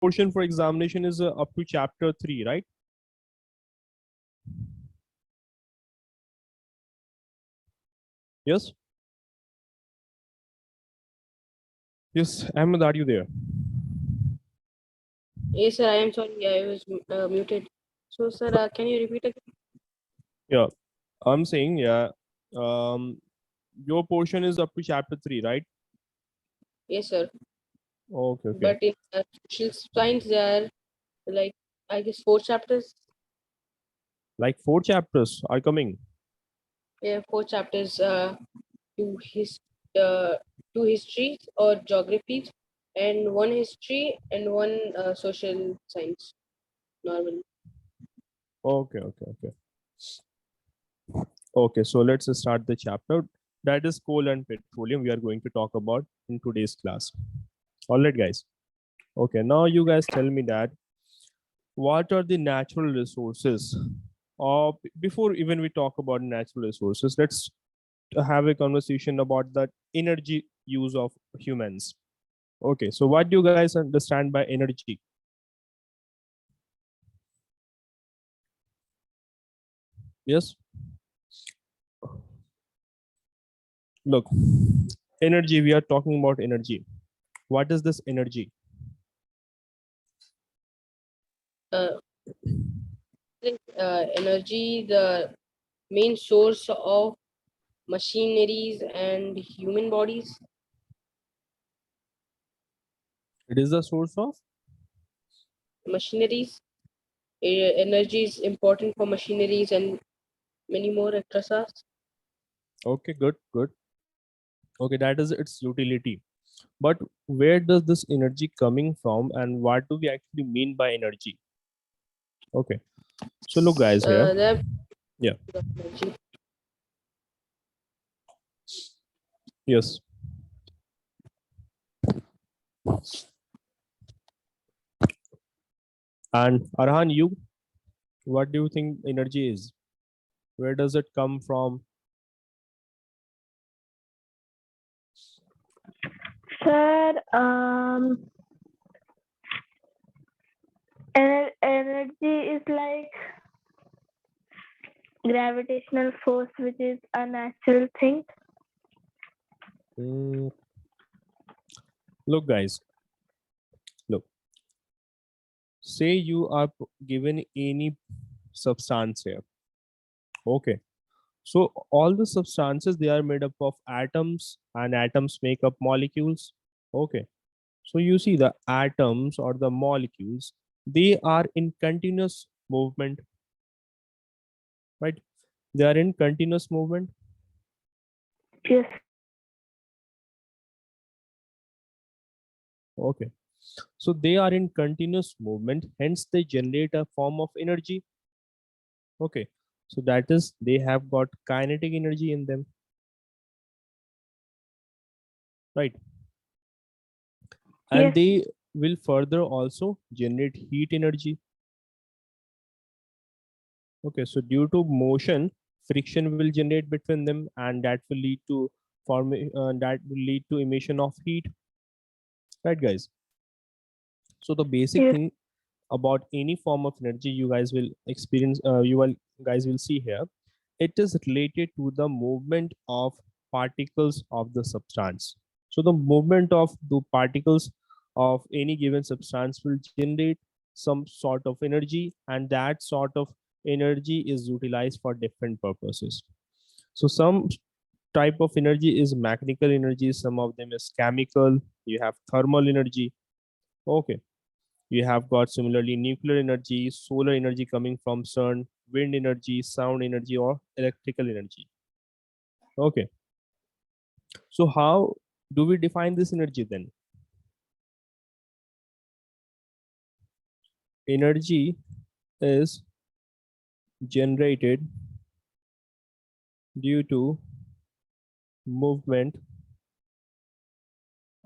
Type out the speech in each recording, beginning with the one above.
portion for examination is up to chapter 3, right? Yes. Yes, Ahmed, are you there? Yes, sir. I am sorry. I was muted. So, sir, can you repeat again? Yeah, I'm saying, yeah. Your portion is up to chapter 3, right? Yes, sir. Okay, okay. But in social science, there are like I guess 4 chapters. Like 4 chapters are coming. Yeah, 4 chapters. Two his uh, two histories or geographies, and one history and one social science. Normal. Okay, okay, okay. Okay, so let's start the chapter. That is coal and petroleum we are going to talk about in today's class. All right, guys. Okay, now you guys tell me that what are the natural resources? Before even we talk about natural resources, let's have a conversation about the energy use of humans. Okay, so what do you guys understand by energy? Yes. Look, energy, we are talking about energy. What is this energy? Uh, Energy, the main source of machineries and human bodies. It is the source of. Machineries. Energy is important for machineries and many more extras. Okay, good, good. Okay, that is its utility. But where does this energy coming from, and what do we actually mean by energy? Okay, so look, guys, here. There Yeah. energy. Yes. And Arhan, you, what do you think energy is? Where does it come from? Sir, energy is like gravitational force, which is a natural thing. Mm, look, guys, look. Say you are given any substance here. Okay. So all the substances, they are made up of atoms, and atoms make up molecules. Okay. So you see the atoms or the molecules, they are in continuous movement, right? They are in continuous movement. Yes. Okay. So they are in continuous movement, hence they generate a form of energy. Okay. So that is, they have got kinetic energy in them, right? And Yes. they will further also generate heat energy. Okay. So due to motion, friction will generate between them, and that will lead to emission of heat, right, guys? So the basic Yes. thing about any form of energy you guys will experience, you will guys will see here, it is related to the movement of particles of the substance. So the movement of the particles of any given substance will generate some sort of energy, and that sort of energy is utilized for different purposes. So some type of energy is mechanical energy, some of them is chemical, you have thermal energy. Okay. You have got similarly nuclear energy, solar energy coming from sun, wind energy, sound energy, or electrical energy. Okay. So how do we define this energy then? Energy is generated due to movement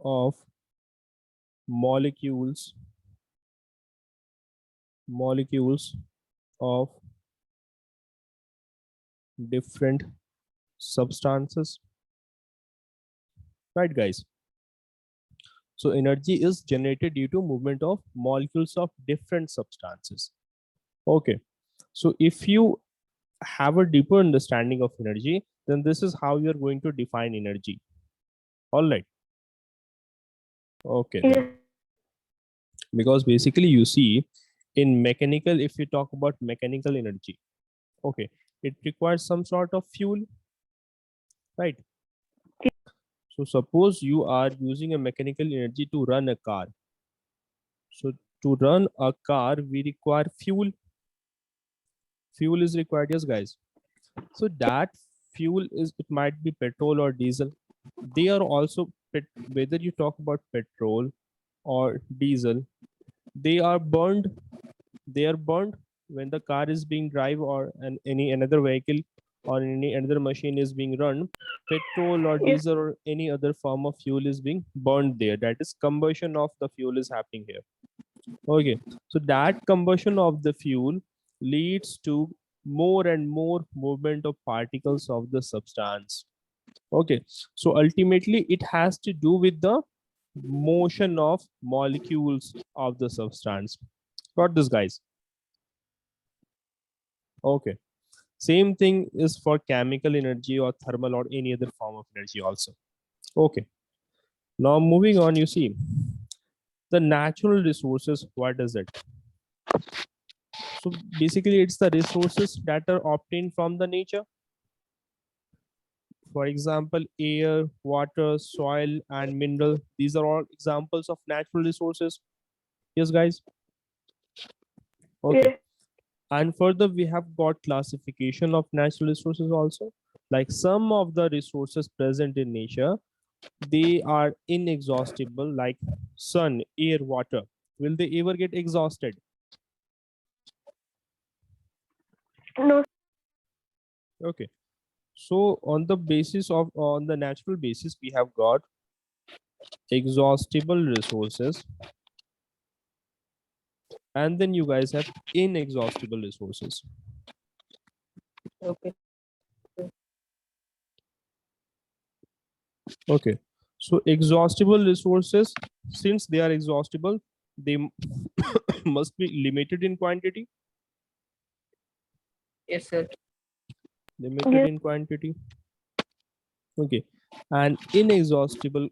of molecules molecules of different substances, right, guys? So energy is generated due to movement of molecules of different substances. Okay. So if you have a deeper understanding of energy, then this is how you're going to define energy. All right. Okay then. Yes. Because basically you see in mechanical, if you talk about mechanical energy, okay, it requires some sort of fuel, right? So suppose you are using a mechanical energy to run a car. So to run a car, we require fuel. Fuel is required, yes, guys. So that fuel is, it might be petrol or diesel. They are also whether you talk about petrol or diesel, they are burned. They are burned when the car is being drive or any another vehicle or any another machine is being run. Petrol or Yes. diesel or any other form of fuel is being burned there. That is combustion of the fuel is happening here. Okay, so that combustion of the fuel leads to more and more movement of particles of the substance. Okay, so ultimately it has to do with the motion of molecules of the substance. Got this, guys? Okay. Same thing is for chemical energy or thermal or any other form of energy also. Okay. Now moving on, you see the natural resources. What is it? So basically, it's the resources that are obtained from the nature. For example, air, water, soil, and mineral. These are all examples of natural resources. Yes, guys. Okay. Yes. And further, we have got classification of natural resources also. Like some of the resources present in nature, they are inexhaustible, like sun, air, water. Will they ever get exhausted? No. Okay. So on the basis of on the natural basis, we have got exhaustible resources, and then you guys have inexhaustible resources. Okay. Okay. So exhaustible resources, since they are exhaustible, they must be limited in quantity. Yes, sir. Limited Yes. in quantity. Okay. And inexhaustible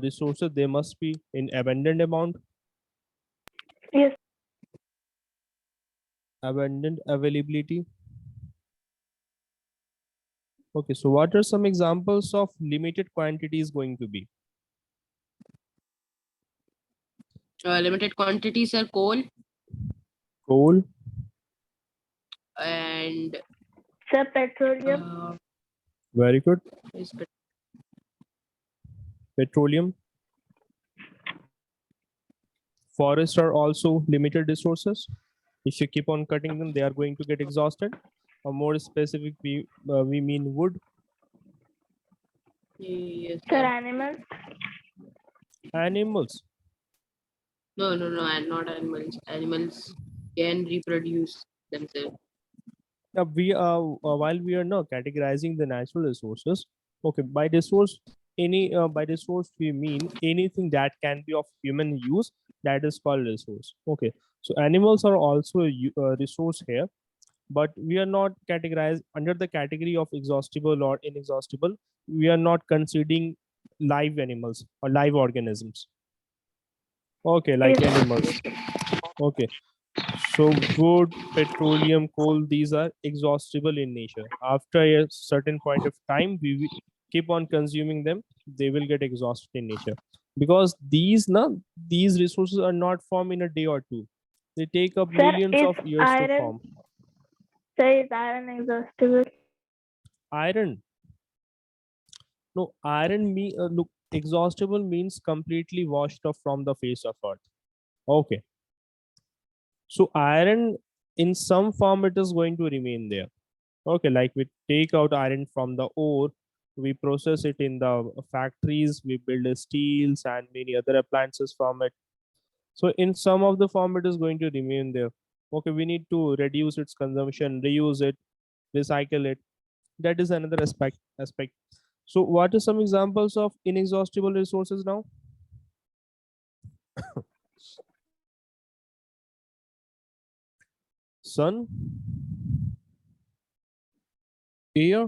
resources, they must be in abundant amount, Yes. abundant availability. Okay. So what are some examples of limited quantities going to be? Limited quantities are coal Coal, and Sir, petroleum. very good. is Petroleum. Forests are also limited resources. If you keep on cutting them, they are going to get exhausted. Or more specific, we mean wood. yes, Sir, sir. animals. Animals. No, and not animals. Animals can reproduce themselves. We while we are not categorizing the natural resources, okay, by resource, any by resource we mean anything that can be of human use, that is called resource. Okay, so animals are also a resource here, but we are not categorized under the category of exhaustible or inexhaustible. We are not considering live animals or live organisms. Okay, like Yes. animals. Okay, so wood, petroleum, coal, these are exhaustible in nature. After a certain point of time, we will keep on consuming them, they will get exhausted in nature. Because these resources are not formed in a day or two. They take up Sir, millions is of years to iron. form. Sir, is iron exhaustible? Iron. No, iron look, exhaustible means completely washed off from the face of earth. Okay. So iron in some form it is going to remain there. Okay, like we take out iron from the ore, we process it in the factories, we build steels and many other appliances from it. So in some of the form it is going to remain there. Okay, we need to reduce its consumption, reuse it, recycle it. That is another aspect. So what are some examples of inexhaustible resources now? Sun, air,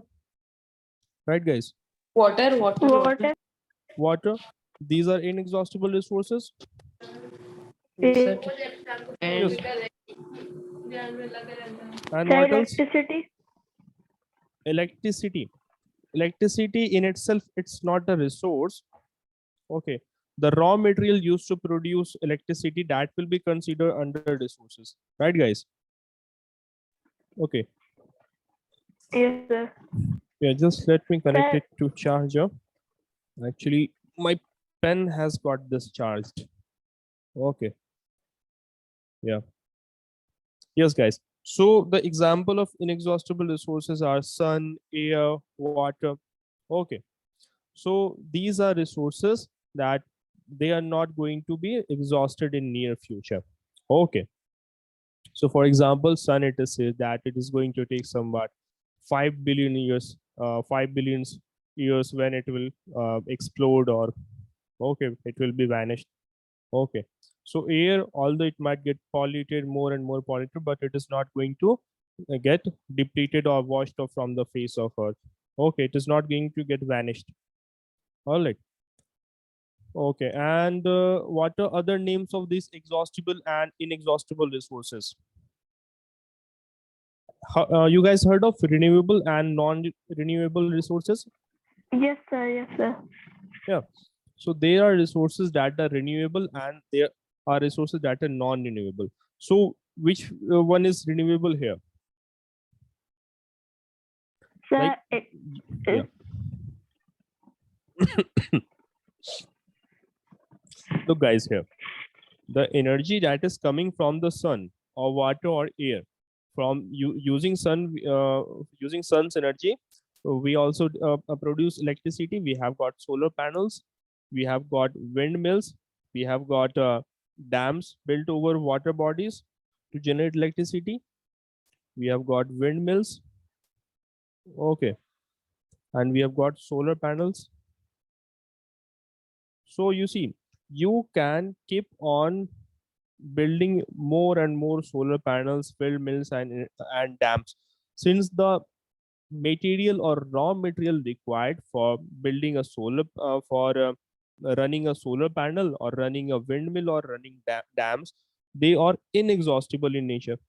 right, guys? Water. Water. These are inexhaustible resources. Yes, sir. Yes. And Sir, what else? electricity. Electricity. Electricity in itself, it's not a resource. Okay. The raw material used to produce electricity, that will be considered under resources. Right, guys? Okay. Yes, sir. Yeah, just let me connect Sir, it to charger. Actually, my pen has got discharged. Okay. Yeah. Yes, guys. So the example of inexhaustible resources are sun, air, water. Okay. So these are resources that they are not going to be exhausted in near future. Okay. So for example, sun, it is said that it is going to take somewhat 5 billion years, 5 billion years when it will explode, or okay, it will be vanished. Okay. So air, although it might get polluted, more and more polluted, but it is not going to get depleted or washed off from the face of earth. Okay, it is not going to get vanished. All right. Okay. And what are other names of these exhaustible and inexhaustible resources? You guys heard of renewable and non-renewable resources? yes, sir. Yes, sir. Yeah. So there are resources that are renewable and there are resources that are non-renewable. So which one is renewable here? Like, Sir, it yeah. is. Look, guys, here. The energy that is coming from the sun or water or air, from using using sun's energy, we also produce electricity. We have got solar panels, we have got windmills, we have got dams built over water bodies to generate electricity. We have got windmills. Okay. And we have got solar panels. So you see, you can keep on building more and more solar panels, windmills, and dams, since the material or raw material required for building a solar for running a solar panel or running a windmill or running dams, they are inexhaustible in nature.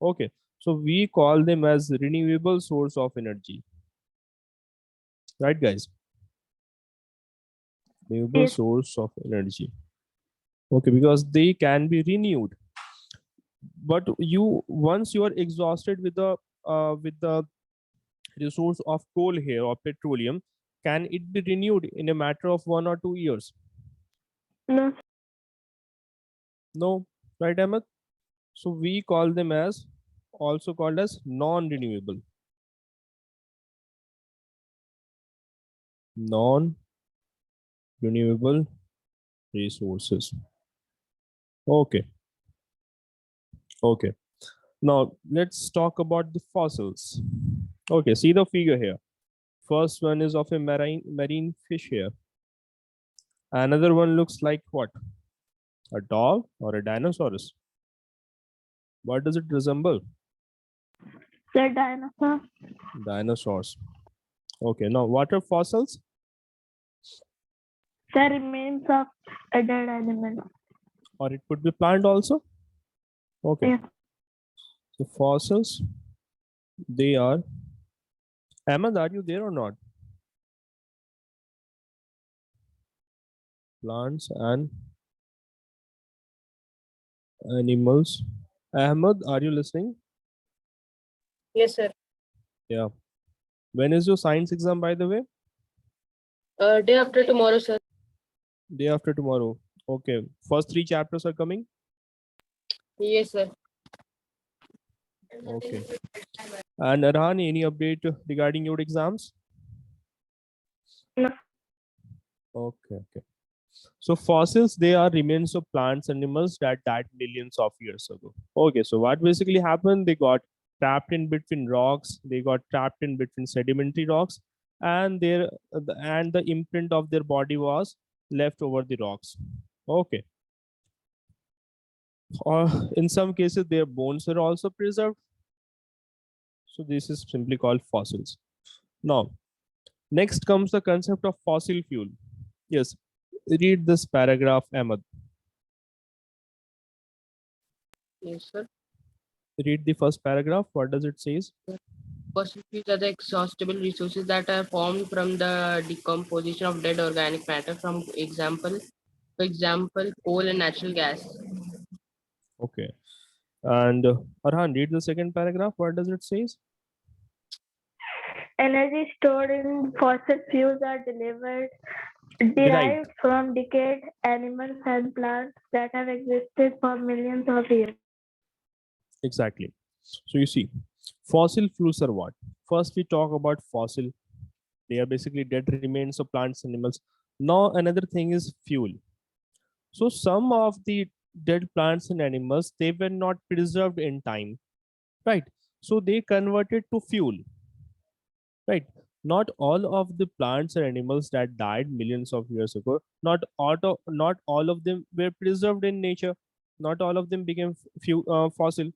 Okay. So we call them as renewable source of energy, right, guys? Renewable Yes, source of energy. Okay, because they can be renewed. But you, once you are exhausted with the resource of coal here or petroleum, can it be renewed in a matter of 1 or 2 years? no, No, right, Ahmed? So we call them as, also called as non-renewable. Non-renewable resources. Okay. Okay. Now let's talk about the fossils. Okay, see the figure here. First one is of a marine fish here. Another one looks like what? A dog or a dinosaurus? What does it resemble? sir, dinosaur. Dinosaurs. Okay, now water fossils, Sir, remains of a dead animal. or it could be plant also. Okay, Yes, so fossils, they are. Ahmed, are you there or not? Plants and animals. Ahmed, are you listening? Yes, sir. Yeah. When is your science exam, by the way? Day after tomorrow, sir. Day after tomorrow. Okay. First 3 chapters are coming. Yes, sir. Okay. And Arhan, any update regarding your exams? no, Okay. Okay. So fossils, they are remains of plants and animals that died millions of years ago. Okay, so what basically happened? They got trapped in between rocks. They got trapped in between sedimentary rocks, and the imprint of their body was left over the rocks. Okay, Or in some cases, their bones are also preserved. So this is simply called fossils. Now, next comes the concept of fossil fuel. Yes, read this paragraph, Ahmed. Yes, sir. Read the first paragraph. What does it says? Fossil fuels are the exhaustible resources that are formed from the decomposition of dead organic matter. For example, coal and natural gas. Okay. And Arhan, read the second paragraph. What does it says? Energy stored in fossil fuels are delivered Derived. derived from decayed animals and plants that have existed for millions of years. Exactly. So you see, fossil fuels are what? First, we talk about fossil. They are basically dead remains of plants, animals. Now, another thing is fuel. So some of the dead plants and animals, they were not preserved in time, right? So they converted to fuel, right? Not all of the plants or animals that died millions of years ago, not all of them were preserved in nature. Not all of them became fossil,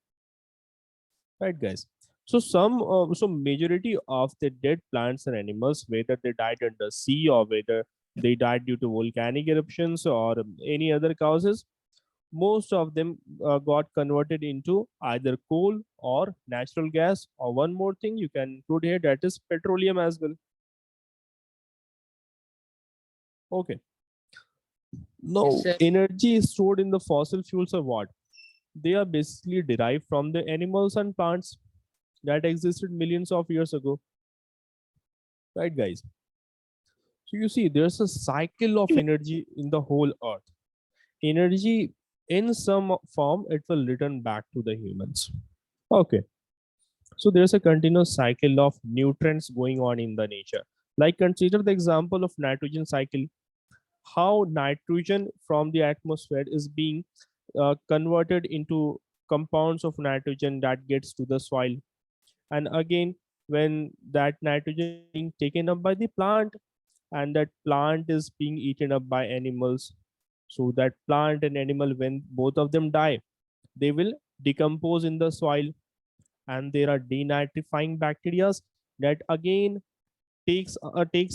right, guys? So so majority of the dead plants and animals, whether they died under sea or whether they died due to volcanic eruptions or any other causes, most of them got converted into either coal or natural gas, or one more thing you can include here, that is petroleum as well. Okay. Yes, Now, sir. energy is stored in the fossil fuels are what? They are basically derived from the animals and plants that existed millions of years ago, right, guys? So you see, there's a cycle of energy in the whole earth. Energy, in some form, it will return back to the humans. Okay. So there's a continuous cycle of nutrients going on in the nature. Like consider the example of nitrogen cycle, how nitrogen from the atmosphere is being converted into compounds of nitrogen that gets to the soil. And again, when that nitrogen is being taken up by the plant, and that plant is being eaten up by animals, so that plant and animal, when both of them die, they will decompose in the soil, and there are denitrifying bacteria that again takes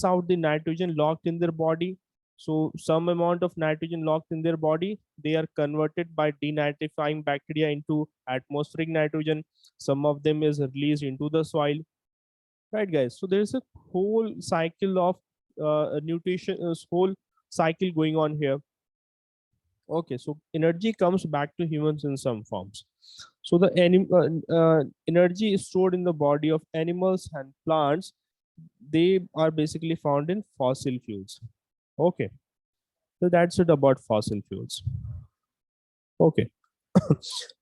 out the nitrogen locked in their body. So some amount of nitrogen locked in their body, they are converted by denitrifying bacteria into atmospheric nitrogen. Some of them is released into the soil, right, guys? So there is a whole cycle of nutrition, whole cycle going on here. Okay, so energy comes back to humans in some forms. So the energy is stored in the body of animals and plants. They are basically found in fossil fuels. Okay, so that's it about fossil fuels. Okay,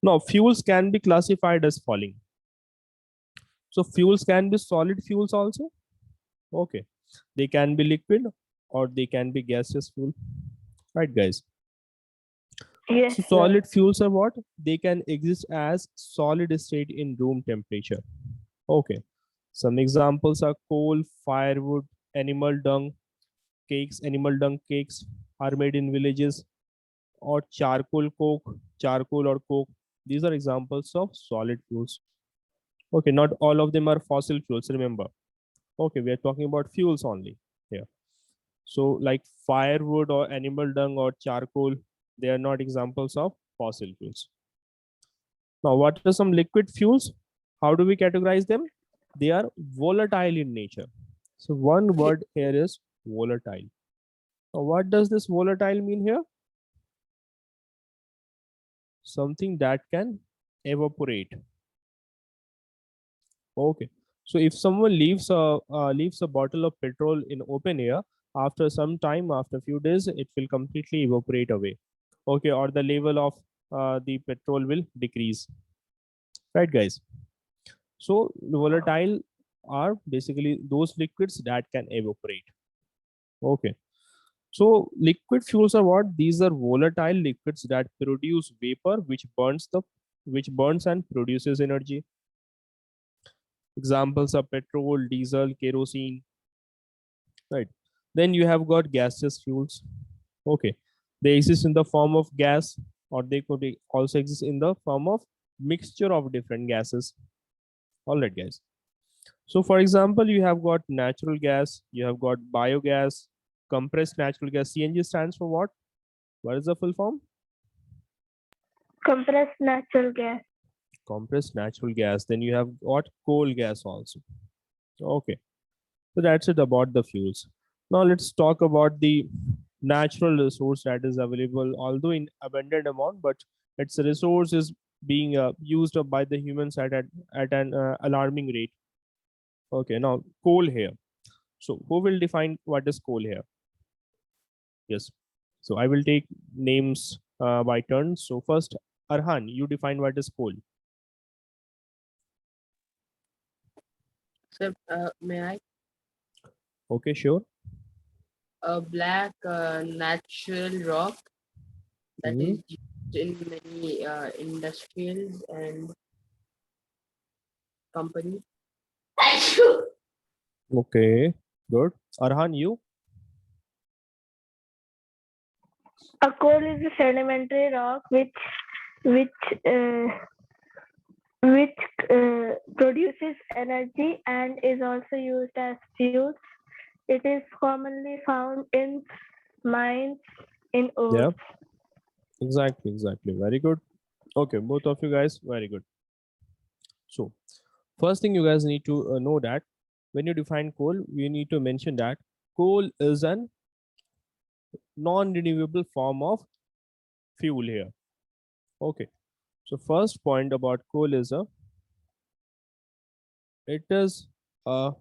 now fuels can be classified as following. So fuels can be solid fuels also. Okay, they can be liquid or they can be gaseous fuel, right, guys? Yes, So sir. solid fuels are what? They can exist as solid state in room temperature. Okay. Some examples are coal, firewood, animal dung cakes. Animal dung cakes are made in villages, or charcoal or coke. These are examples of solid fuels. Okay, not all of them are fossil fuels, remember. Okay, we are talking about fuels only here. So, like firewood or animal dung or charcoal, they are not examples of fossil fuels. Now, what are some liquid fuels? How do we categorize them? They are volatile in nature. So, one word here is volatile. Now, what does this volatile mean here? Something that can evaporate. Okay. So, if someone leaves a bottle of petrol in open air, after some time, after a few days, it will completely evaporate away. Okay, or the level of the petrol will decrease. Right, guys? So volatile are basically those liquids that can evaporate. Okay. So liquid fuels are what? These are volatile liquids that produce vapor which burns and produces energy. Examples are petrol, diesel, kerosene. Right. Then you have got gaseous fuels. Okay. They exist in the form of gas. or they could also exist in the form of mixture of different gases. All right, guys. So, for example, you have got natural gas, you have got biogas, compressed natural gas. CNG stands for what? What is the full form? Compressed natural gas. Compressed natural gas. Then you have got coal gas also. Okay. So that's it about the fuels. Now let's talk about the natural resource that is available, although in abundant amount, but its resource is being used up by the humans at an alarming rate. Okay, now coal here. So who will define what is coal here? Yes. So I will take names by turn. So first, Arhan, you define what is coal. So, may I? Okay, sure. A black natural rock that Hmm. is used in many industrials and companies. Okay, good. Arhan, you? A coal is a sedimentary rock which uh, which produces energy and is also used as fuel. It is commonly found in mines in Yeah, ores. exactly. Very good. Okay, both of you guys, very good. So, first thing you guys need to know that when you define coal, we need to mention that coal is an non-renewable form of fuel here. Okay. So, first point about coal is it is a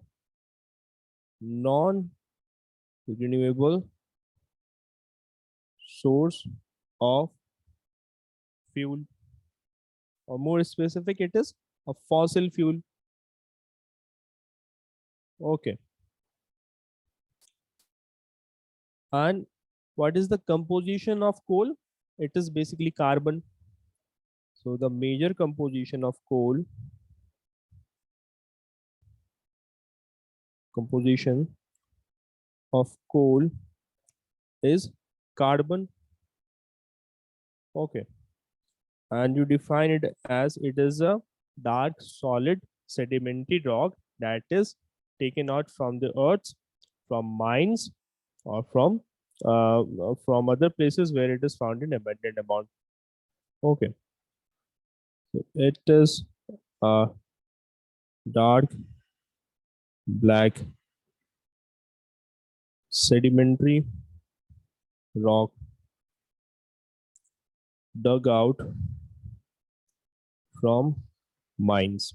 non-renewable source of fuel, or more specific, it is a fossil fuel. Okay. And what is the composition of coal? It is basically carbon. So the major composition of coal is carbon. Okay. And you define it as it is a dark solid sedimentary rock that is taken out from the earth, from mines, or from other places where it is found in abundant amount. Okay. So it is a dark black sedimentary rock dug out from mines.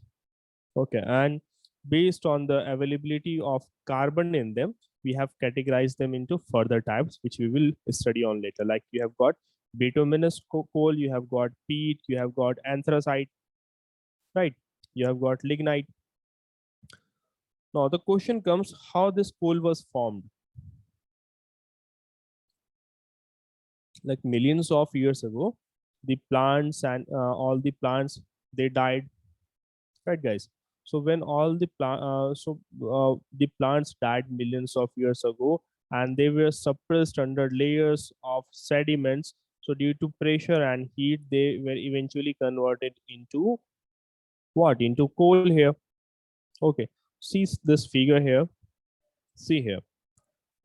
Okay, and based on the availability of carbon in them, we have categorized them into further types, which we will study on later. Like you have got bituminous coal, you have got peat, you have got anthracite, right? You have got lignite. Now the question comes how this coal was formed. Like millions of years ago, the plants and all the plants, they died, right, guys? So when all the plants died millions of years ago, and they were suppressed under layers of sediments. So due to pressure and heat, they were eventually converted into what? Into coal here. Okay, see this figure here. See here.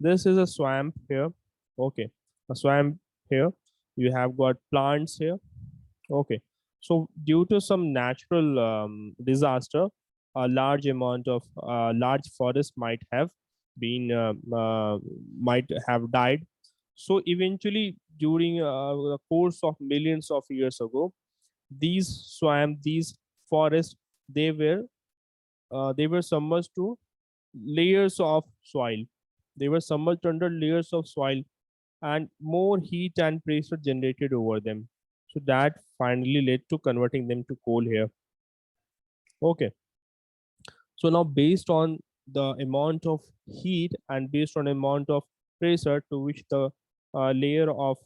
This is a swamp here. Okay, a swamp here. You have got plants here. Okay. So due to some natural disaster, a large forest might have died. So eventually, during the course of millions of years ago, these forests, they were submerged to layers of soil. They were submerged under layers of soil, and more heat and pressure generated over them. So that finally led to converting them to coal here. Okay. So now based on the amount of heat and based on amount of pressure to which the layer of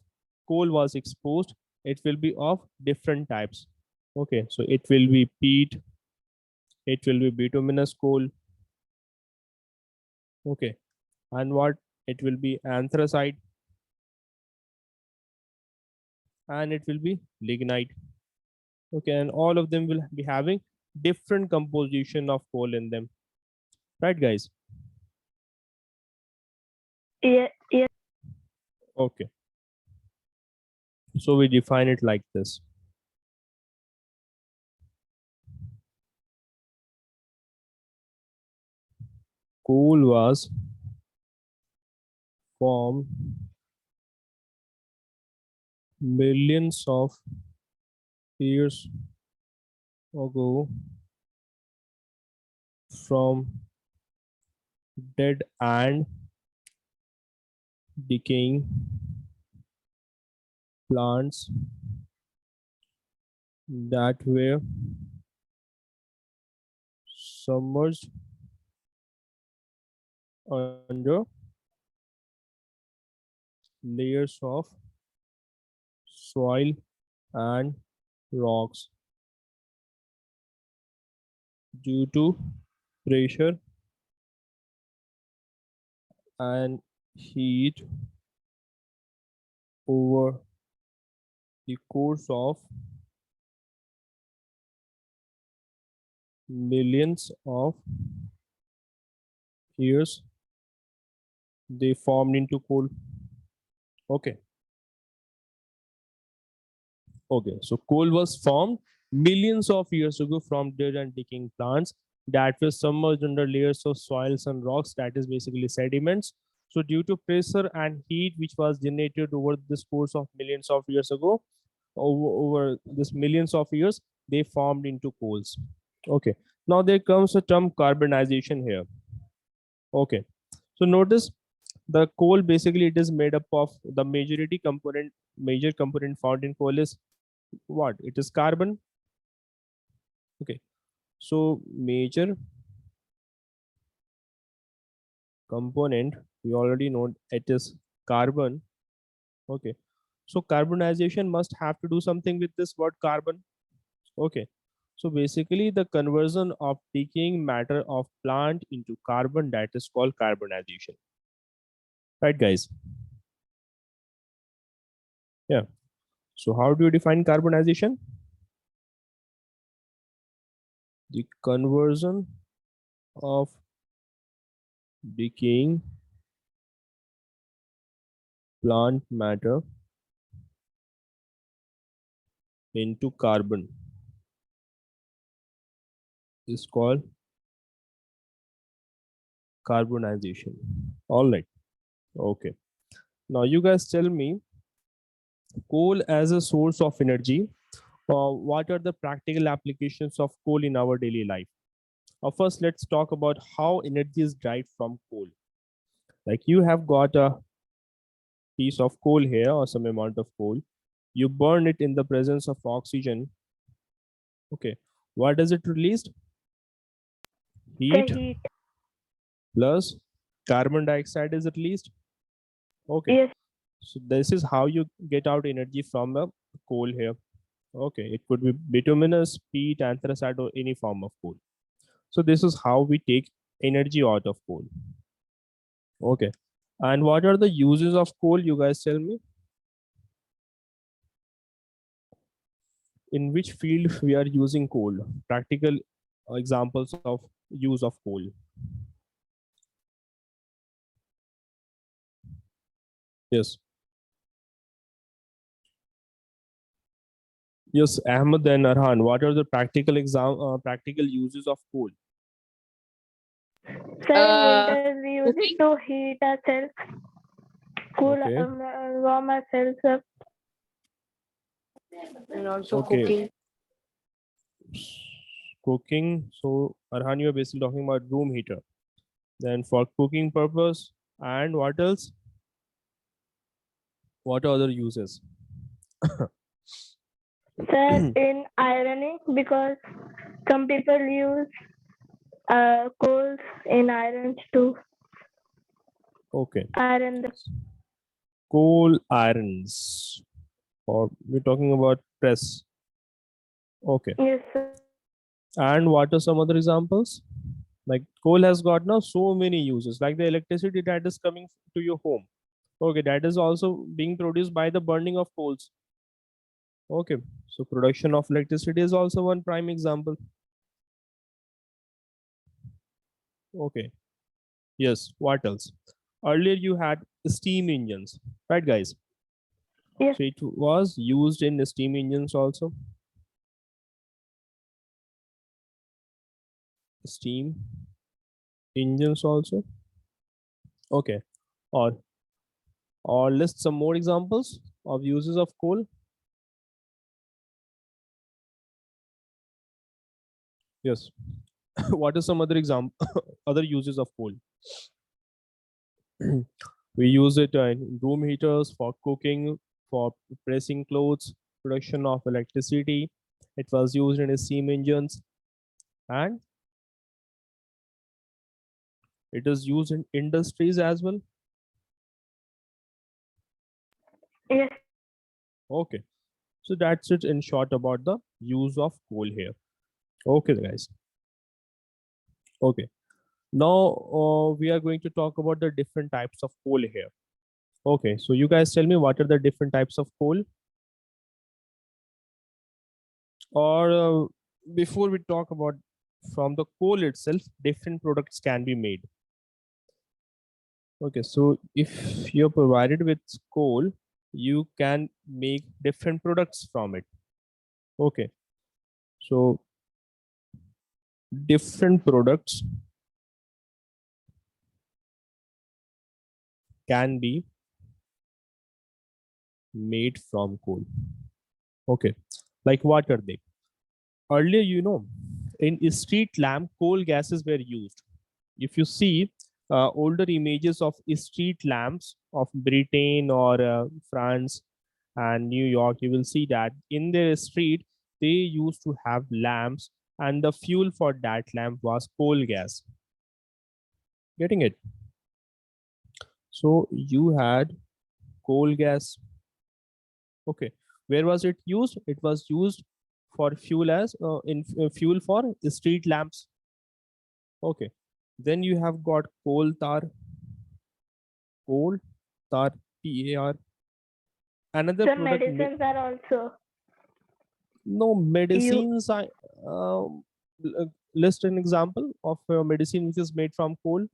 coal was exposed, it will be of different types. Okay. So it will be peat, it will be bituminous coal. Okay. And what? It will be anthracite, and it will be lignite. Okay, and all of them will be having different composition of coal in them, right guys? Yes. Okay, so we define it like this. Coal was formed millions of years ago from dead and decaying plants that were submerged under layers of soil and rocks due to pressure and heat over the course of millions of years. They formed into coal. Okay. Okay, so coal was formed millions of years ago from dead and decaying plants that were submerged under layers of soils and rocks, that is basically sediments. So, due to pressure and heat which was generated over this course of millions of years ago, over this millions of years, they formed into coals. Okay, now there comes a term carbonization here. Okay, so notice the coal basically it is made up of the major component found in coal is what? It is carbon. Okay, so major component we already know it is carbon. Okay, so carbonization must have to do something with this word carbon. Okay, so basically the conversion of decaying matter of plant into carbon, that is called carbonization, right guys? Yeah, so how do you define carbonization? The conversion of decaying plant matter into carbon is called carbonization. All right. Okay. Now you guys tell me, coal as a source of energy. What are the practical applications of coal in our daily life? First, let's talk about how energy is derived from coal. Like you have got a piece of coal here or some amount of coal. You burn it in the presence of oxygen. Okay. What does it release? The Heat heat. plus carbon dioxide is released. Okay. Yes. So this is how you get out energy from the coal here. Okay, it could be bituminous, peat, anthracite, or any form of coal. So this is how we take energy out of coal. Okay, and what are the uses of coal? You guys tell me. In which field we are using coal? Practical examples of use of coal. Yes. Yes, Ahmed and Arhan. What are the practical uses of coal? So in Uh, winters we use it Cooking. to heat ourselves, cool, Okay. warm ourselves up. And also Okay. cooking. Cooking. So Arhan, you are basically talking about room heater. Then for cooking purpose, and what else? What are other uses? So in ironing, because some people use coals in irons to Okay. iron the. Coal irons. Or we're talking about press. Okay. Yes, sir. And what are some other examples? Like coal has got now so many uses, like the electricity that is coming to your home. Okay, that is also being produced by the burning of coals. Okay, so production of electricity is also one prime example. Okay, yes, what else? Earlier you had steam engines, right, guys? Yes. So it was used in steam engines also. Steam engines also. Okay, or list some more examples of uses of coal. Yes. What is some other example, other uses of coal? We use it in room heaters, for cooking, for pressing clothes, production of electricity. It was used in steam engines, and it is used in industries as well. Yes. Okay, so that's it in short about the use of coal here. Okay, guys. Okay, now we are going to talk about the different types of coal here. Okay, so you guys tell me what are the different types of coal, or before we talk about from the coal itself, different products can be made. Okay, so if you're provided with coal, you can make different products from it. Okay, so different products can be made from coal. Okay, like what are they? Earlier, in street lamp, coal gases were used. If you see older images of street lamps of Britain or France and New York, you will see that in their street they used to have lamps, and the fuel for that lamp was coal gas. Getting it? So you had coal gas. Okay, where was it used? It was used for fuel as in fuel for street lamps. Okay, then you have got coal tar, TAR. Another Some product, medicines are also no you. medicines. I list an example of a medicine which is made from coal.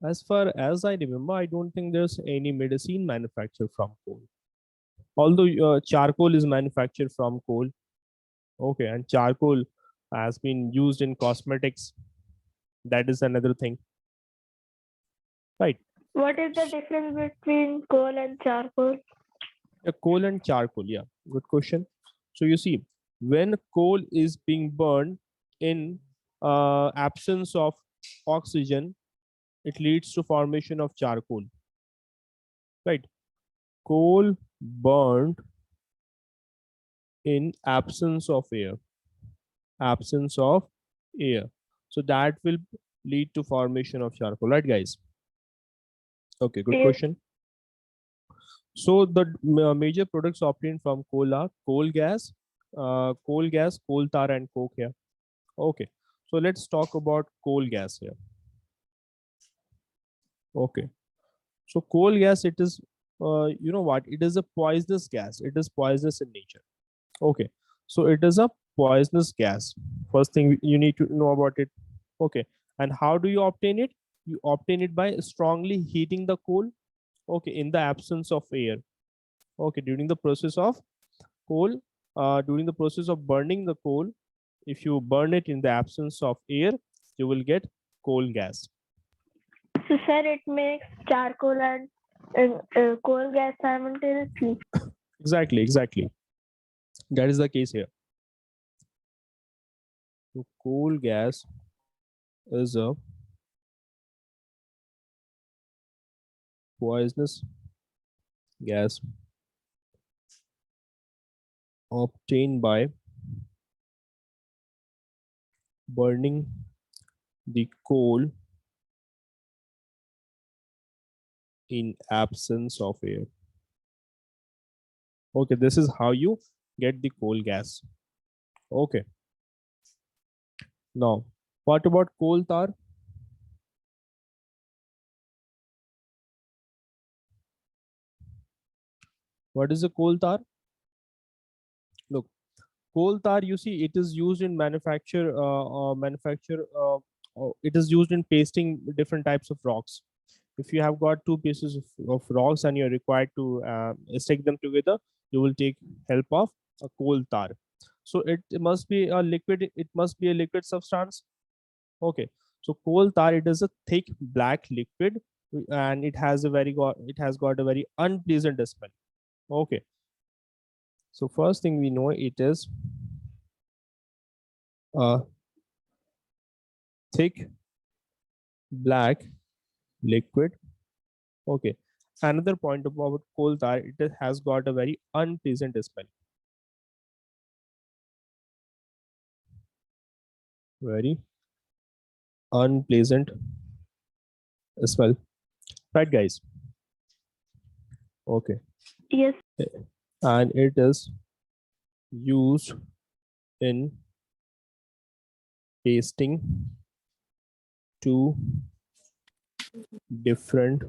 As far as I remember, I don't think there's any medicine manufactured from coal. Although charcoal is manufactured from coal. Okay, and charcoal has been used in cosmetics. That is another thing, right? What is the difference between coal and charcoal? Coal and charcoal, yeah, good question. So you see, when coal is being burned in absence of oxygen, it leads to formation of charcoal, right? Coal burned in absence of air, so that will lead to formation of charcoal, right, guys? Okay, good Yes. question. So the major products obtained from coal are coal tar, and coke here. Okay, so let's talk about coal gas here. Okay, so coal gas, it is, you know what? It is a poisonous gas. It is poisonous in nature. Okay, so it is a poisonous gas. First thing you need to know about it. Okay, and how do you obtain it? You obtain it by strongly heating the coal. Okay, in the absence of air. Okay, during the process of burning the coal, if you burn it in the absence of air, you will get coal gas. So, sir, it makes charcoal and coal gas simultaneously. Exactly. That is the case here. So coal gas is a poisonous gas obtained by burning the coal in absence of air. Okay, this is how you get the coal gas. Okay, now what about coal tar? What is a coal tar? Look, coal tar, you see, it is used in it is used in pasting different types of rocks. If you have got two pieces of rocks and you're required to stick them together, you will take help of a coal tar. So it must be a liquid, it must be a liquid substance. Okay, so coal tar, it is a thick black liquid, and it has got a very unpleasant smell. Okay, so first thing we know, it is a thick black liquid. Okay, another point about coal tar, it has got a very unpleasant smell. Very unpleasant smell, right guys? Okay, Yes. and it is used in pasting two different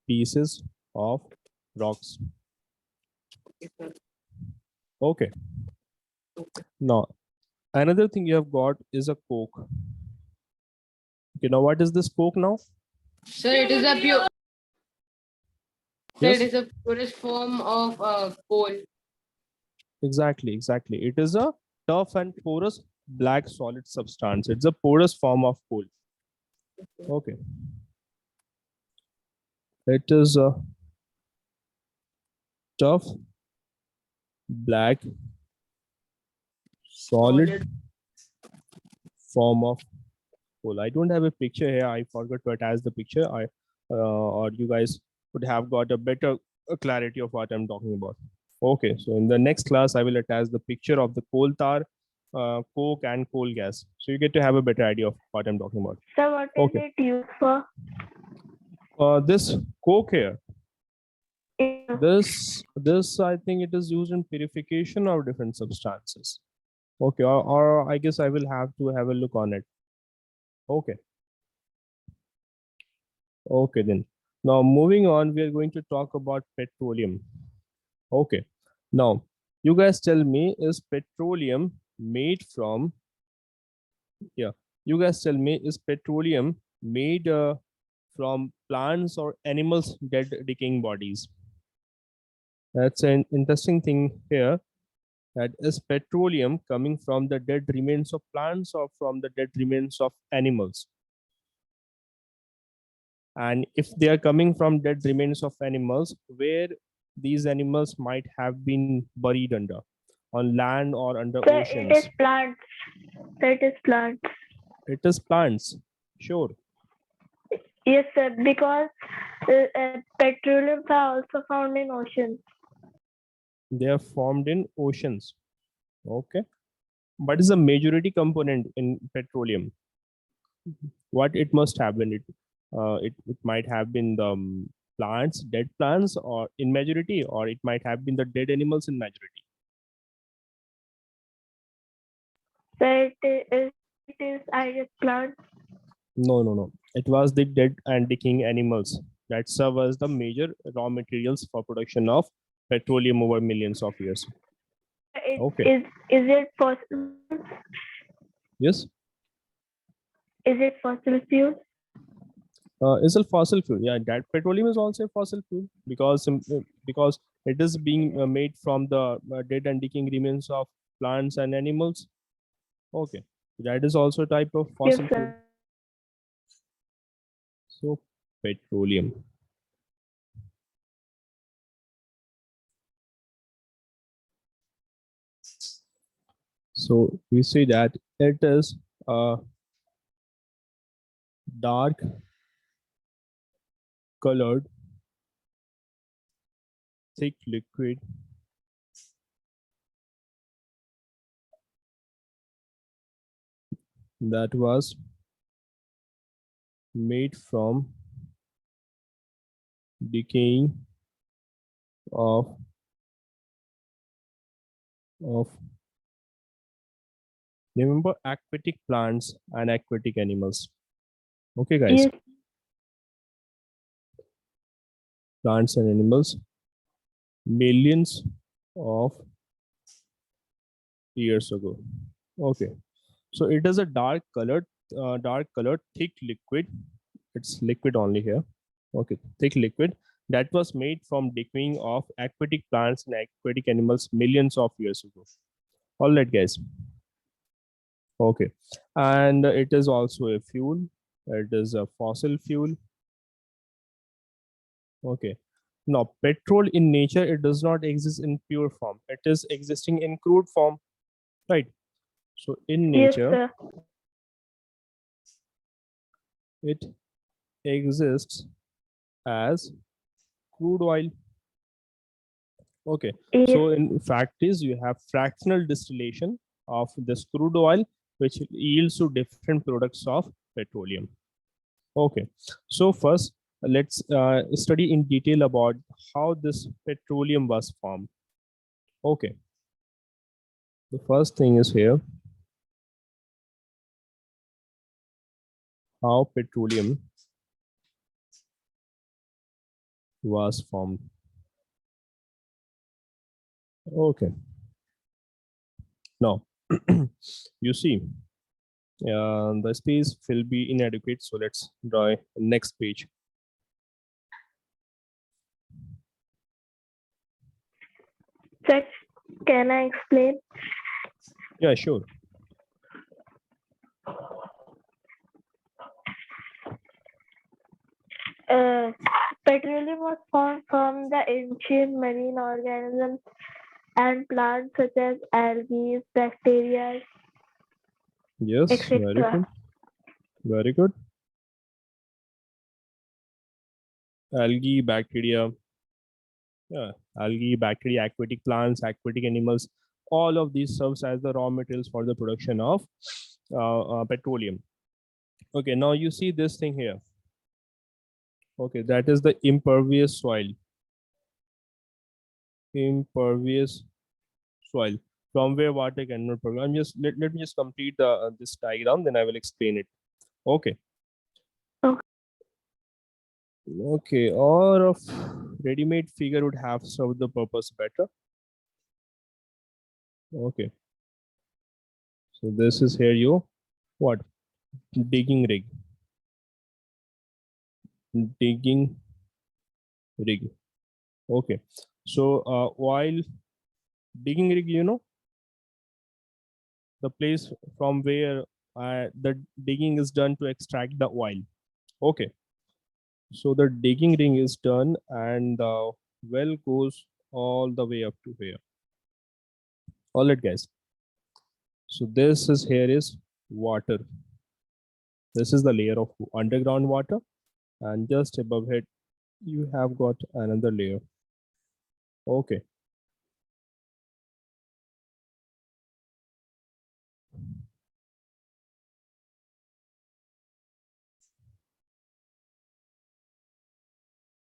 pieces of rocks. Okay, now another thing you have got is a coke. Okay, now what is this coke now? Sir, it is a pure. Sir, it Yes, is a purest form of coal. exactly. It is a tough and porous black solid substance. It's a porous form of coal. Okay, it is a tough black solid form of cool. I don't have a picture here. I forgot to attach the picture. Or you guys would have got a better clarity of what I'm talking about. Okay, so in the next class, I will attach the picture of the coal tar, coke, and coal gas. So you get to have a better idea of what I'm talking about. So what is Okay, it used for? this coke here, Yeah. this I think it is used in purification of different substances. Okay, or I guess I will have to have a look on it. Okay. Okay, then. Now, moving on, we are going to talk about petroleum. Okay. Now, you guys tell me, is petroleum made from, yeah, you guys tell me, is petroleum made from plants or animals' dead decaying bodies? That's an interesting thing here. That is petroleum coming from the dead remains of plants or from the dead remains of animals? And if they are coming from dead remains of animals, where these animals might have been buried under, on land or under So it is oceans? plants. So it is plants. It is plants. Sure. Yes, sir. Because petroleum are also found in oceans. They are formed in oceans. Okay. But is a majority component in petroleum? What it must have been? It might have been the plants, dead plants, or in majority, or it might have been the dead animals in majority. So it is I guess plants. No. It was the dead and decaying animals that serve as the major raw materials for production of petroleum over millions of years. It Okay. is it fossil? Yes. Is it fossil fuel? Is a fossil fuel. Yeah, that petroleum is also a fossil fuel because it is being made from the dead and decaying remains of plants and animals. Okay. That is also a type of Yes, fossil fuel. sir. So petroleum. So we say that it is a dark colored thick liquid that was made from decaying of of remember aquatic plants and aquatic animals. Okay guys, Yes. plants and animals millions of years ago. Okay, so it is a dark colored, thick liquid. It's liquid only here. Okay, thick liquid that was made from decaying of aquatic plants and aquatic animals millions of years ago. All right, guys. Okay, and it is also a fuel. It is a fossil fuel. Okay. Now, petrol in nature, it does not exist in pure form. It is existing in crude form, right? So in Yes, nature, sir. it exists as crude oil. Okay. Yes, So in fact is you have fractional distillation of this crude oil, which yields to different products of petroleum. Okay. So first, let's study in detail about how this petroleum was formed. Okay. The first thing is here, how petroleum was formed. Okay. Now, you see, the space will be inadequate. So let's draw next page. sir. Can I explain? Yeah, sure. Petroleum was formed from the ancient marine organisms and plants such as algae, bacteria, Yes, very etc. good. Very good. Algae, bacteria, yeah, algae, bacteria, aquatic plants, aquatic animals, all of these serves as the raw materials for the production of petroleum. Okay, now you see this thing here. Okay, that is the impervious soil. Impervious soil from where water cannot percolate. Let me just complete this diagram, then I will explain it. Okay. Okay. Okay, or of ready-made figure would have served the purpose better. Okay, so this is here you what digging rig. Digging rig. Okay, so while digging rig, you know, the place from where the digging is done to extract the oil. Okay, so the digging ring is done and the well goes all the way up to here. All right, guys. So this is here is water. This is the layer of underground water, and just above it, you have got another layer. Okay.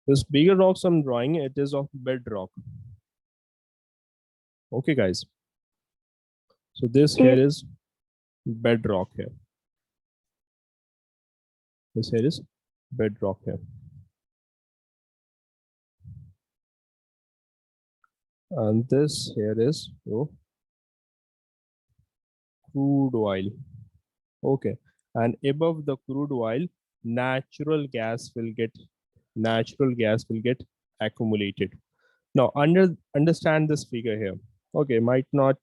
This bigger rocks I'm drawing, it is of bedrock. Okay, guys. So this here Yes, is bedrock here. This here is bedrock here. And this here is crude oil. Okay. And above the crude oil, natural gas will get accumulated. Now understand this figure here. Okay, might not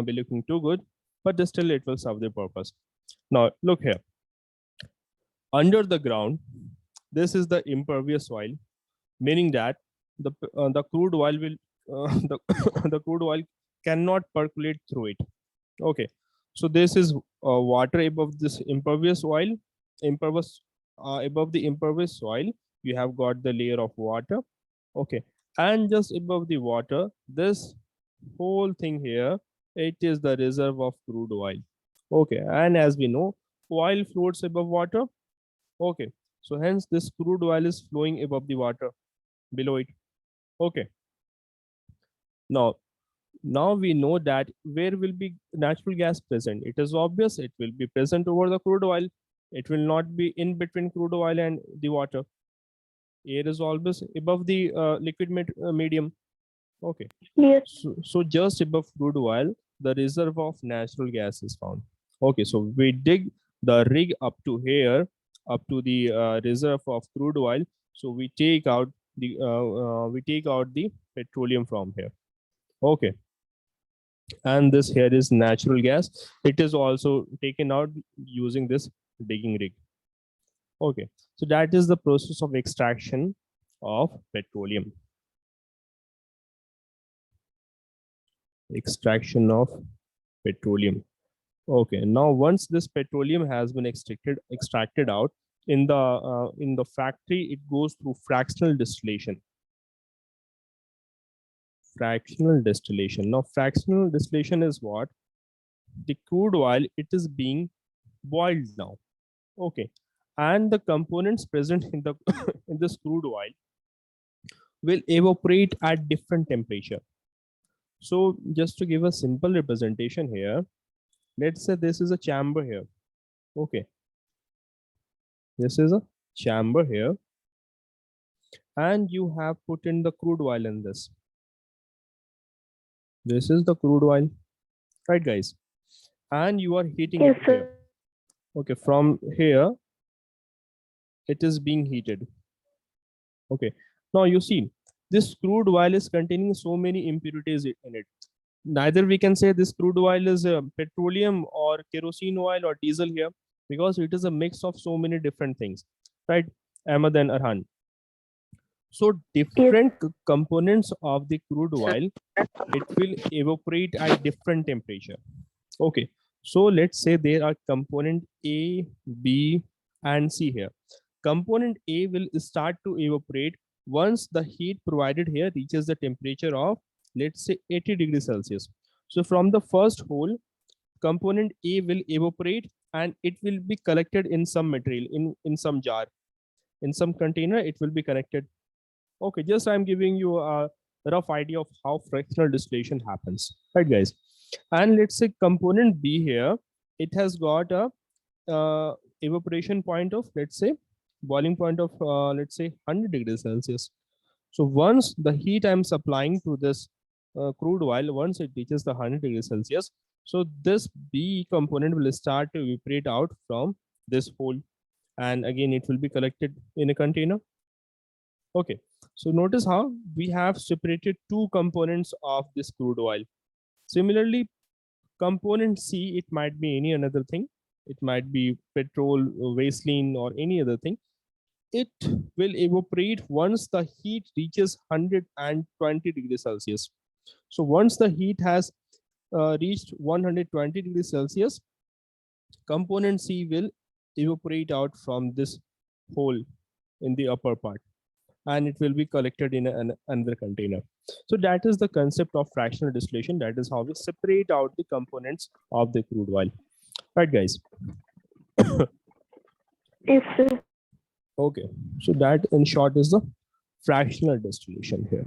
be looking too good, but still it will serve the purpose. Now look here. Under the ground, this is the impervious soil, meaning that the crude oil will the the crude oil cannot percolate through it. Okay, so this is water above this impervious oil, impervious above the impervious soil. You have got the layer of water. Okay, and just above the water, this whole thing here, it is the reserve of crude oil. Okay, and as we know, oil floats above water. Okay, so hence this crude oil is flowing above the water below it. Okay, now we know that where will be natural gas present. It is obvious it will be present over the crude oil. It will not be in between crude oil and the water. Air is always above the liquid medium. Okay. Yes. So just above crude oil, the reserve of natural gas is found. Okay, so we dig the rig up to here, up to the reserve of crude oil. So we take out the petroleum from here. Okay, and this here is natural gas. It is also taken out using this digging rig. Okay, so that is the process of extraction of petroleum. Extraction of petroleum. Okay, now once this petroleum has been extracted out in the factory, it goes through fractional distillation. Fractional distillation. Now, fractional distillation is what? The crude oil, it is being boiled now. Okay, and the components present in the in this crude oil will evaporate at different temperature. So, just to give a simple representation here, let's say this is a chamber here. Okay, this is a chamber here, and you have put in the crude oil in this. This is the crude oil, right, guys? And you are heating Yes, it sir. here. Okay, from here, it is being heated. Okay, now you see, this crude oil is containing so many impurities in it. Neither we can say this crude oil is petroleum or kerosene oil or diesel here, because it is a mix of so many different things, right, Ahmed and Arhan? So Yes. different components of the crude oil, it will evaporate at different temperature. Okay, so let's say there are component A, B, and C here. Component A will start to evaporate once the heat provided here reaches the temperature of, let's say, 80 degrees Celsius. So from the first hole, component A will evaporate and it will be collected in some material, in some jar, in some container, it will be connected. Okay, just I'm giving you a rough idea of how fractional distillation happens, right, guys? And let's say component B here, it has got a evaporation point of, let's say, boiling point of, let's say, 100 degrees Celsius. So once the heat I'm supplying to this crude oil, once it reaches the 100 degrees Celsius, so this B component will start to evaporate out from this hole, and again it will be collected in a container. Okay, so notice how we have separated two components of this crude oil. Similarly, component C, it might be any another thing. It might be petrol, Vaseline, or any other thing. It will evaporate once the heat reaches 120 degrees Celsius. So once the heat has reached 120 degrees Celsius, component C will evaporate out from this hole in the upper part, and it will be collected in another container. So that is the concept of fractional distillation. That is how we separate out the components of the crude oil. Right, guys? Yes, sir. Okay, so that in short is the fractional distillation here.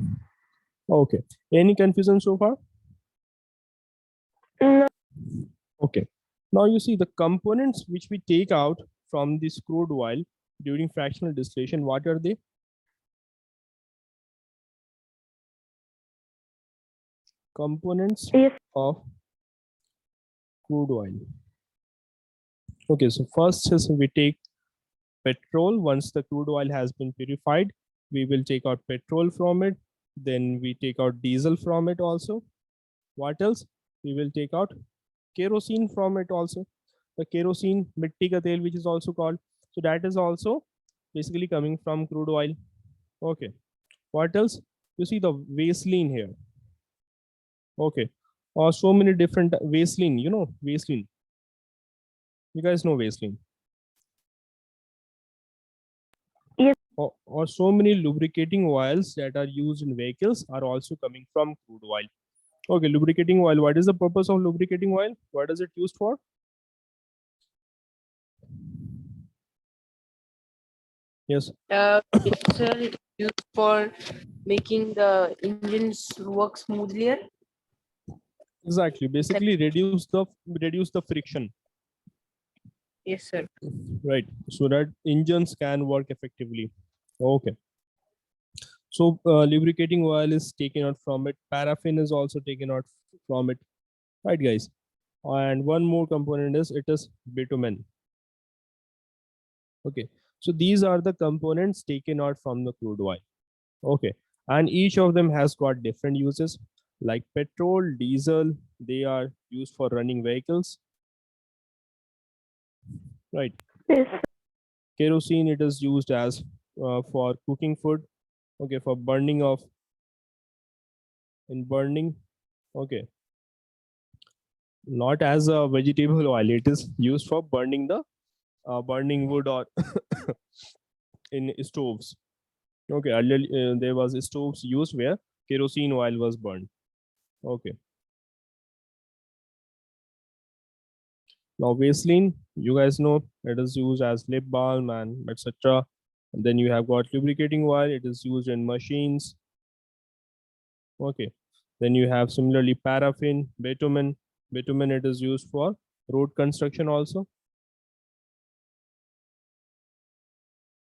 Okay, any confusion so far? No. Okay, now you see the components which we take out from this crude oil during fractional distillation, what are they? Components Yes. of crude oil. Okay, so first is we take petrol. Once the crude oil has been purified, we will take out petrol from it. Then we take out diesel from it also. What else? We will take out kerosene from it also. The kerosene, mitti ka tel, which is also called. So that is also basically coming from crude oil. Okay. What else? You see the Vaseline here. Okay. Or so many different Vaseline, you know, Vaseline. You guys know Vaseline. Yes. Or so many lubricating oils that are used in vehicles are also coming from crude oil. Okay, lubricating oil. What is the purpose of lubricating oil? What is it used for? Yes. It's used for making the engines work smoothly. Exactly. Basically, reduce the friction, Yes, sir. right? So that engines can work effectively. Okay. So lubricating oil is taken out from it. Paraffin is also taken out from it, right, guys? And one more component is it is bitumen. Okay, so these are the components taken out from the crude oil. Okay, and each of them has got different uses. Like petrol, diesel, they are used for running vehicles, right? Yes. Kerosene, it is used as for cooking food. Okay, for burning of in burning. Okay, not as a vegetable oil. It is used for burning the burning wood or in stoves. Okay, earlier there was stoves used where kerosene oil was burned. Okay, now Vaseline, you guys know it is used as lip balm and etc. And then you have got lubricating oil. It is used in machines. Okay, then you have similarly paraffin, bitumen. Bitumen, it is used for road construction also.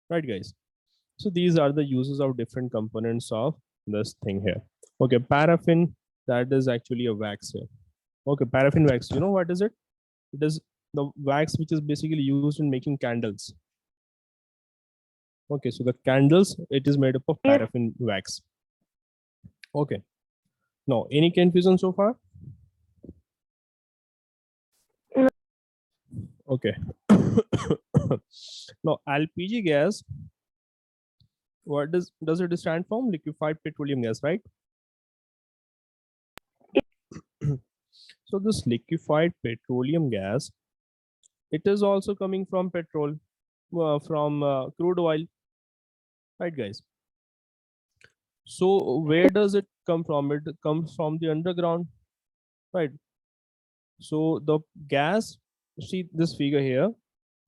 Right, guys? So these are the uses of different components of this thing here. Okay, paraffin, that is actually a wax here. Okay, paraffin wax, you know what is it? It is the wax which is basically used in making candles. Okay, so the candles, it is made up of Yes. paraffin wax. Okay, now any confusion so far? No. Okay. Now LPG gas, what does it stand for? Liquefied petroleum gas, right? So this liquefied petroleum gas, it is also coming from petrol, from crude oil, right, guys? So where does it come from? It comes from the underground, right? So the gas, see this figure here,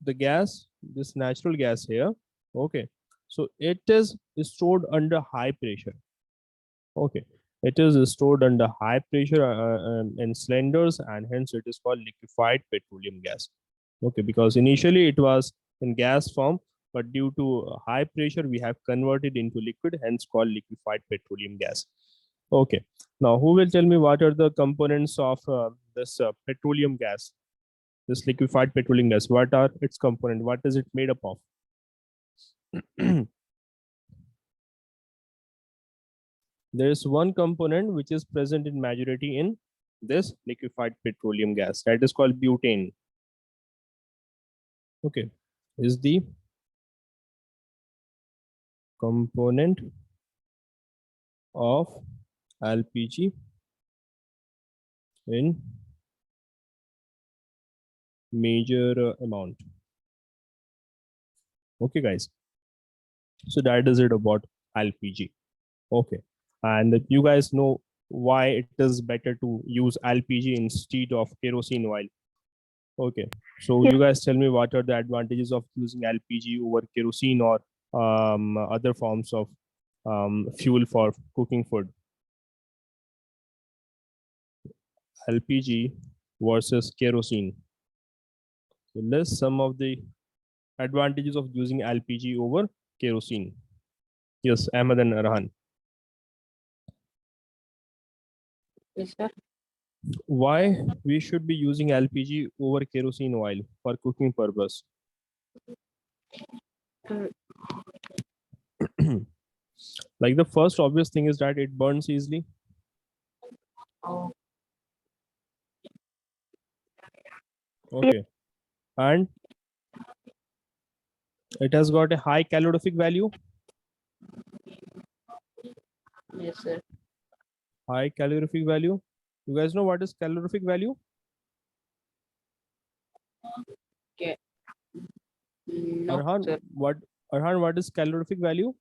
the gas, this natural gas here, okay. So it is stored under high pressure. Okay, it is stored under high pressure in cylinders, and hence it is called liquefied petroleum gas. Okay, because initially it was in gas form, but due to high pressure, we have converted into liquid, hence called liquefied petroleum gas. Okay, now who will tell me what are the components of this petroleum gas, this liquefied petroleum gas? What are its components? What is it made up of? There is one component which is present in majority in this liquefied petroleum gas, that is called butane. Okay, is the component of LPG in major amount. Okay, guys, so that is it about LPG. Okay, and you guys know why it is better to use LPG instead of kerosene oil. Okay, so Yes. you guys tell me what are the advantages of using LPG over kerosene or other forms of fuel for cooking food. LPG versus kerosene. So list some of the advantages of using LPG over kerosene. Yes, Ahmed and Arhan. Yes, sir. Why we should be using LPG over kerosene oil for cooking purpose? Mm, Like the first obvious thing is that it burns easily. oh, Okay, and it has got a high calorific value. yes, sir. High calorific value. You guys know what is calorific value? Okay. No, Arhan, sir. what Arhan, what is calorific value?